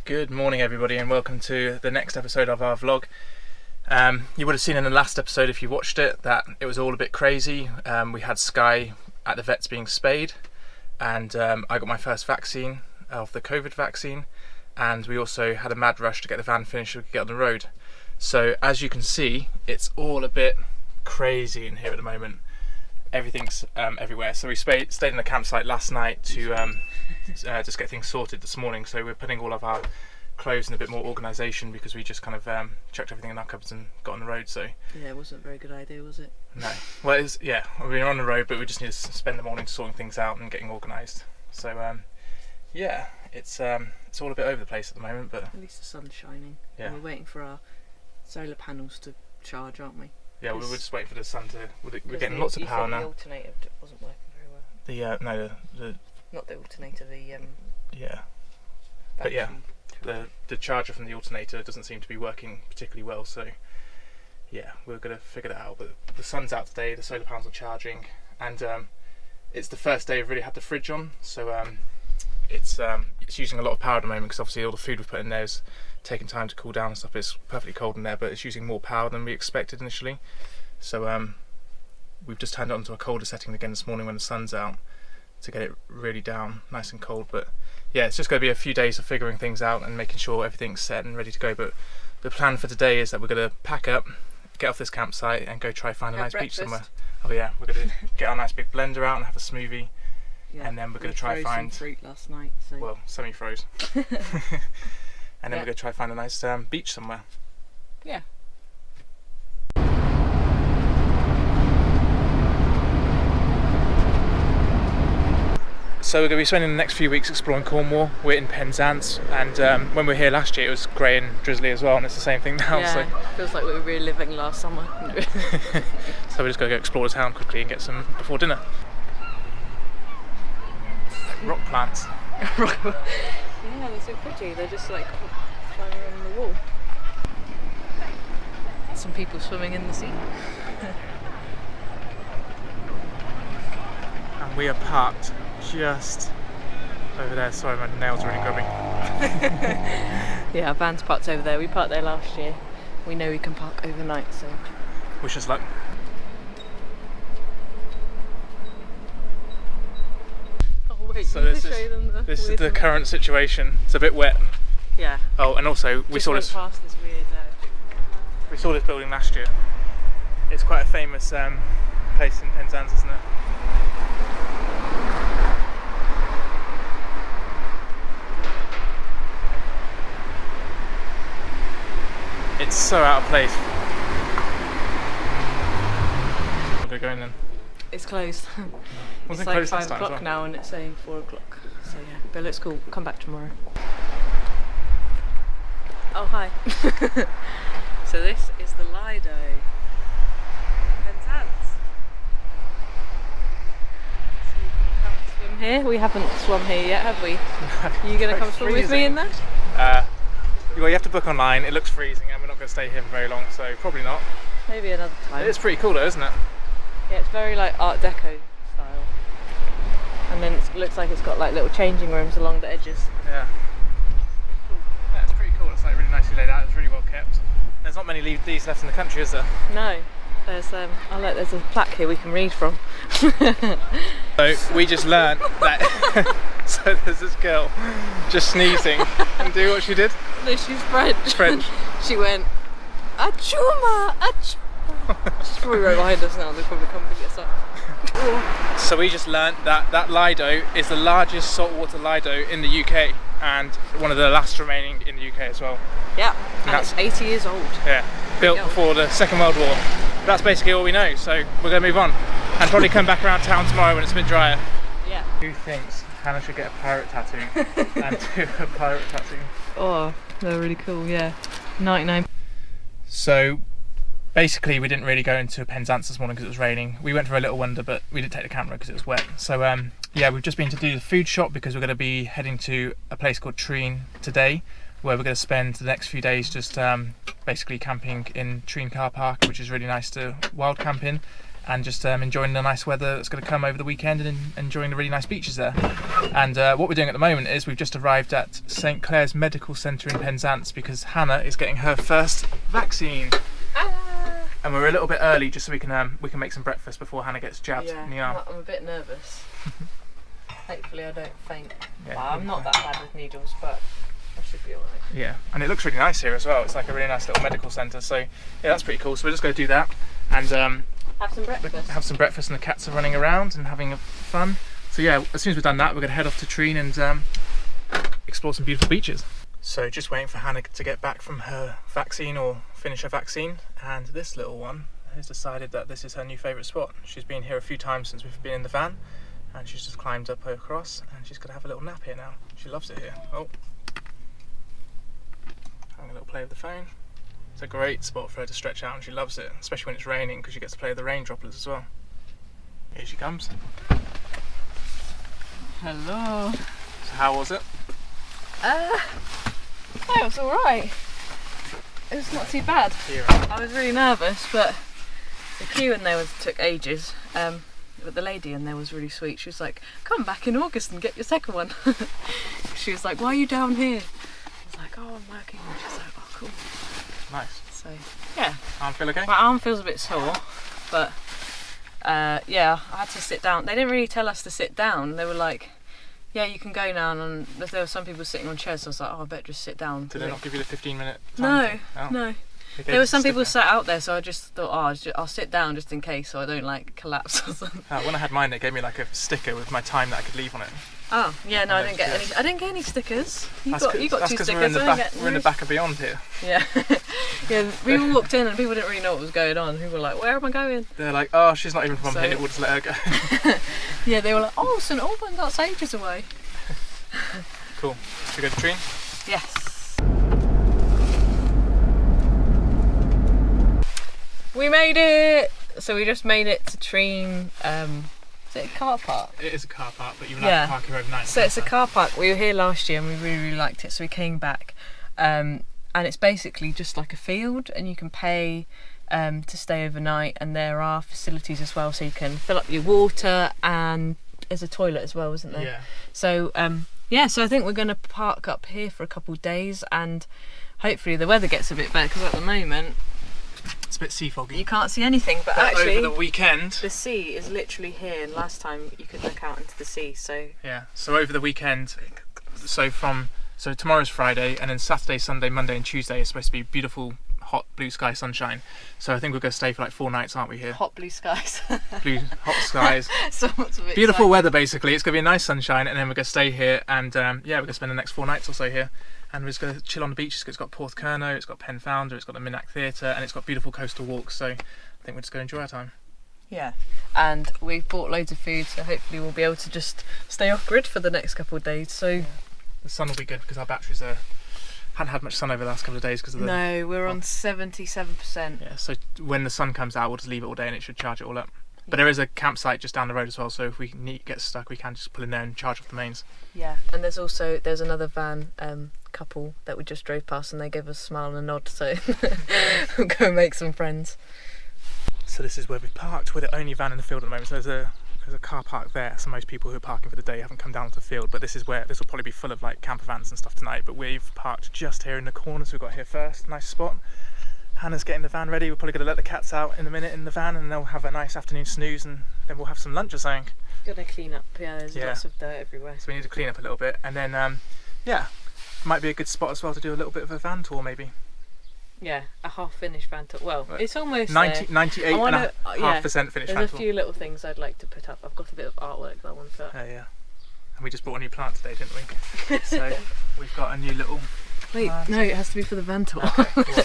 Good morning everybody and welcome to the next episode of our vlog. You would have seen in the last episode if you watched it that it was all a bit crazy. We had Sky at the vets being spayed and I got my first vaccine of the COVID vaccine, and we also had a mad rush to get the van finished so we could get on the road. So as you can see, it's all a bit crazy in here at the moment. Everything's everywhere. So we stayed in the campsite last night to just get things sorted this morning. So we're putting all of our clothes in a bit more organisation because we just kind of checked everything in our cupboards and got on the road. So yeah, it wasn't a very good idea, was it? No. Well, yeah, we were on the road, but we just need to spend the morning sorting things out and getting organised. So yeah, it's all a bit over the place at the moment, but at least the sun's shining. Yeah. And we're waiting for our solar panels to charge, aren't we? Yeah, we were just waiting for the sun to. We're getting lots of power now. The alternator wasn't working very well. Not the alternator. Yeah. But yeah, the charger from the alternator doesn't seem to be working particularly well. So yeah, we're gonna figure that out. But the sun's out today. The solar panels are charging, and it's the first day we've really had the fridge on. So it's using a lot of power at the moment because obviously all the food we've put in there is taking time to cool down and stuff. It's perfectly cold in there, but it's using more power than we expected initially. So we've just turned it onto a colder setting again this morning when the sun's out to get it really down nice and cold. But yeah, it's just going to be a few days of figuring things out and making sure everything's set and ready to go. But the plan for today is that we're going to pack up, get off this campsite and go try find a nice beach somewhere. Oh yeah, we're going to get our nice big blender out and have a smoothie. Yeah, and then we're going to try find some fruit last night. So. Well, semi-froze. And then we're going to try find a nice beach somewhere. Yeah. So we're going to be spending the next few weeks exploring Cornwall. We're in Penzance, and when we were here last year it was grey and drizzly as well, and it's the same thing now. Yeah, so. It feels like we were reliving last summer. So we're just going to go explore the town quickly and get some before dinner. Rock plants. Yeah, they're so pretty. They're just like climbing on the wall. Some people swimming in the sea. And we are parked just over there. Sorry, my nails are really grubbing. Yeah, our van's parked over there. We parked there last year. We know we can park overnight, so. Wish us luck. So this is the current situation. It's a bit wet. Yeah. Oh, and also we saw this weird. We saw this building last year. It's quite a famous place in Penzance, isn't it? It's so out of place. We're going then. It's closed. It's like 5 o'clock now and it's saying 4 o'clock. So yeah, but it looks cool. Come back tomorrow. Oh, hi. So this is the Lido. Penzance. So you can come swim here. We haven't swum here yet, have we? Are you going to come swim with me in there? Well, you have to book online. It looks freezing and we're not going to stay here for very long, so probably not. Maybe another time. It's pretty cool though, isn't it? Yeah, it's very like Art Deco style. And then it looks like it's got like little changing rooms along the edges. Yeah. Cool. Yeah, it's pretty cool. It's like really nicely laid out. It's really well kept. There's not many of these left in the country, is there? No. There's there's a plaque here we can read from. So we just learnt that. So there's this girl just sneezing, and do what she did? No, she's French. French. She went, achuma, achuma. She's probably right behind us now. They'll probably come pick us up. So we just learnt that Lido is the largest saltwater Lido in the UK and one of the last remaining in the UK as well. Yeah, and that's 80 years old. Yeah, built before the Second World War. That's basically all we know, so we're going to move on and probably come back around town tomorrow when it's a bit drier. Yeah. Who thinks Hannah should get a pirate tattoo and do a pirate tattoo? Oh, they're really cool, yeah. 99. So basically we didn't really go into Penzance this morning because it was raining. We went for a little wander, but we didn't take the camera because it was wet. So yeah, we've just been to do the food shop because we're going to be heading to a place called Treen today, where we're going to spend the next few days just basically camping in Treen car park, which is really nice to wild camp in. and just enjoying the nice weather that's going to come over the weekend and enjoying the really nice beaches there. And what we're doing at the moment is we've just arrived at St Clair's Medical Centre in Penzance because Hannah is getting her first vaccine. And we're a little bit early just so we can make some breakfast before Hannah gets jabbed in the arm. I'm a bit nervous. Hopefully I don't faint. Yeah, well, I'm not that bad with needles, but I should be alright. Yeah, and it looks really nice here as well. It's like a really nice little medical centre, so yeah, that's pretty cool. So we're just going to do that and have some breakfast. Have some breakfast, and the cats are running around and having fun. So yeah, as soon as we've done that, we're going to head off to Treen and explore some beautiful beaches. So just waiting for Hannah to get back from her vaccine or finish her vaccine, and this little one has decided that this is her new favourite spot. She's been here a few times since we've been in the van, and she's just climbed up across, and she's going to have a little nap here now. She loves it here. Oh, having a little play with the phone. It's a great spot for her to stretch out, and she loves it, especially when it's raining because she gets to play with the rain droplets as well. Here she comes. Hello. So how was it? It was alright. It was not too bad. I was really nervous, but the queue in there took ages. But the lady in there was really sweet. She was like, "Come back in August and get your second one." She was like, "Why are you down here?" I was like, "Oh, I'm working." And she's like, "Oh, cool." Nice. So yeah. Arm feel okay? My arm feels a bit sore, but yeah, I had to sit down. They didn't really tell us to sit down. They were like, "Yeah, you can go now." And there were some people sitting on chairs, so I was like, "Oh, I better just sit down." Did they not give you the 15-minute time? No. There were some people sat out there, so I just thought, I'll sit down just in case, so I don't like collapse or something. When I had mine, they gave me like a sticker with my time that I could leave on it. Oh, yeah, no, I didn't get any. I didn't get any stickers. You got two stickers. We're in the back of Beyond here. Yeah, yeah. We all walked in and people didn't really know what was going on. People were like, "Where am I going?" They're like, "Oh, she's not even from here. We'll just let her go." Yeah, they were like, "Oh, St Albans, that's ages away." Cool. Should we go to Treen? Yes. We made it! So we just made it to Treen. Is it a car park? It is a car park, but you're allowed to park here overnight. So it's a car park. We were here last year and we really, really liked it, so we came back. And it's basically just like a field, and you can pay to stay overnight, and there are facilities as well, so you can fill up your water, and there's a toilet as well, isn't there? Yeah. So so I think we're going to park up here for a couple of days, and hopefully the weather gets a bit better, because at the moment it's a bit sea foggy. You can't see anything, but actually over the weekend the sea is literally here, and last time you could look out into the sea. So yeah, so over the weekend, so tomorrow's Friday, and then Saturday, Sunday, Monday and Tuesday is supposed to be beautiful hot blue sky sunshine. So I think we're going to stay for like 4 nights, aren't we, here? Hot blue skies. Hot skies. So much of it. Beautiful weather basically. It's going to be a nice sunshine, and then we're going to stay here, and yeah, we're going to spend the next 4 nights or so here. And we're just going to chill on the beaches. It's got Porthcurno, it's got Pen Founder, it's got the Minack Theatre, and it's got beautiful coastal walks. So I think we're just going to enjoy our time. Yeah, and we've bought loads of food, so hopefully we'll be able to just stay off grid for the next couple of days. So yeah. The sun will be good because our batteries hadn't had much sun over the last couple of days because of the... No, we're on 77%. Yeah, so when the sun comes out, we'll just leave it all day and it should charge it all up. But there is a campsite just down the road as well, so if we get stuck, we can just pull in there and charge off the mains. Yeah, and there's another van couple that we just drove past, and they gave us a smile and a nod, so we'll go and make some friends. So this is where we've parked. We're the only van in the field at the moment. So there's a car park there. So most people who are parking for the day haven't come down to the field, but this will probably be full of like campervans and stuff tonight. But we've parked just here in the corner, so we've got here first. Nice spot. Hannah's getting the van ready. We're probably going to let the cats out in a minute in the van, and they'll have a nice afternoon snooze, and then we'll have some lunch or something. Gonna clean up. Yeah, there's lots of dirt everywhere. So we need to clean up a little bit, and then yeah, might be a good spot as well to do a little bit of a van tour maybe. Yeah, a half-finished van tour. Well, it's almost 98.5% finished van tour. There's a few little things I'd like to put up. I've got a bit of artwork that I want to put up. Yeah. And we just bought a new plant today, didn't we? So we've got a new little... Wait, no, it has to be for the van tour. Okay,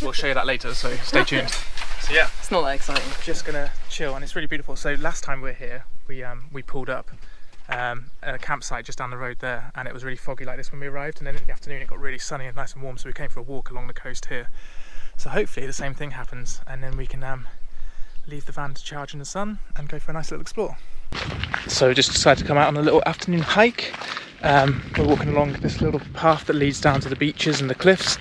we'll show you that later, so stay tuned. So yeah, it's not that exciting. Just gonna chill, and it's really beautiful. So last time we were here, we pulled up at a campsite just down the road there, and it was really foggy like this when we arrived, and then in the afternoon it got really sunny and nice and warm, so we came for a walk along the coast here. So hopefully the same thing happens, and then we can leave the van to charge in the sun and go for a nice little explore. So we just decided to come out on a little afternoon hike. We're walking along this little path that leads down to the beaches and the cliffs,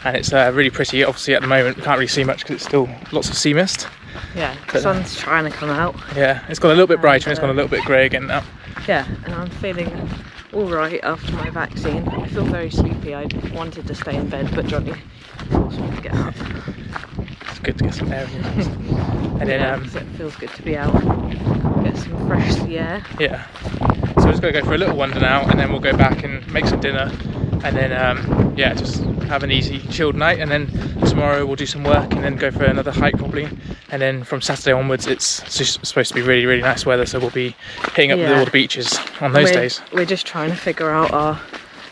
and it's really pretty. Obviously at the moment we can't really see much because it's still lots of sea mist, Yeah, the sun's trying to come out. Yeah, it's got a little bit brighter and it's got a little bit grey again now. Yeah, and I'm feeling alright after my vaccine. I feel very sleepy. I wanted to stay in bed, but Jonny forced me to get up. It's good to get some air in your lungs. And then, so it feels good to be out, get some fresh sea air. Yeah. So we're just going to go for a little wander now, and then we'll go back and make some dinner, and then yeah, just have an easy chilled night, and then tomorrow we'll do some work and then go for another hike probably, and then from Saturday onwards it's just supposed to be really, really nice weather, so we'll be hitting up all the beaches on those days. We're just trying to figure out our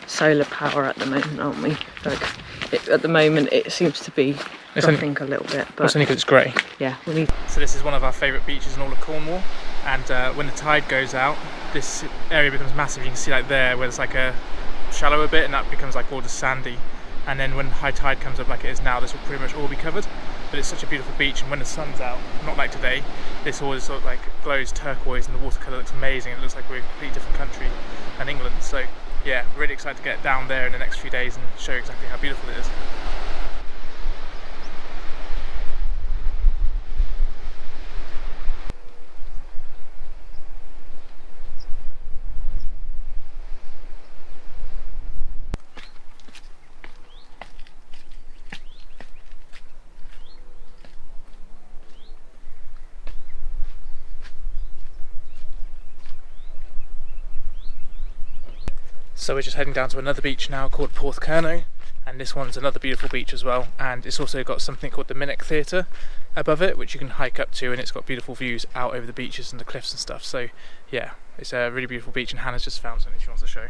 solar power at the moment, aren't we? Like at the moment it seems to be dropping a little bit, but it's only because it's grey. Yeah, we need. So this is one of our favourite beaches in all of Cornwall, and when the tide goes out this area becomes massive. You can see like there where it's like a shallower bit, and that becomes like all just sandy, and then when high tide comes up like it is now, this will pretty much all be covered. But it's such a beautiful beach, and when the sun's out, not like today, this all sort of like glows turquoise and the watercolour looks amazing. It looks like we're in a completely different country than England. So yeah, really excited to get down there in the next few days and show you exactly how beautiful it is. So we're just heading down to another beach now called Porthcurno, and this one's another beautiful beach as well, and it's also got something called the Minnock Theatre above it, which you can hike up to, and it's got beautiful views out over the beaches and the cliffs and stuff. So yeah, it's a really beautiful beach, and Hannah's just found something she wants to show.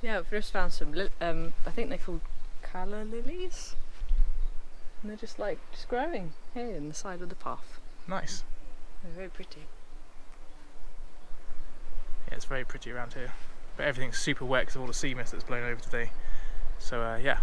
Yeah, we've just found some, I think they're called calla lilies, and they're just growing here in the side of the path. Nice. They're very pretty. Yeah, it's very pretty around here. But everything's super wet because of all the sea mist that's blown over today. So yeah.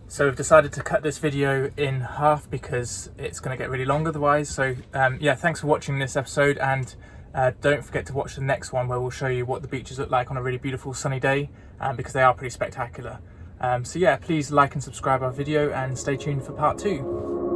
So we've decided to cut this video in half because it's going to get really long otherwise. So yeah, thanks for watching this episode, and don't forget to watch the next one where we'll show you what the beaches look like on a really beautiful sunny day, because they are pretty spectacular. So yeah, please like and subscribe our video and stay tuned for part 2.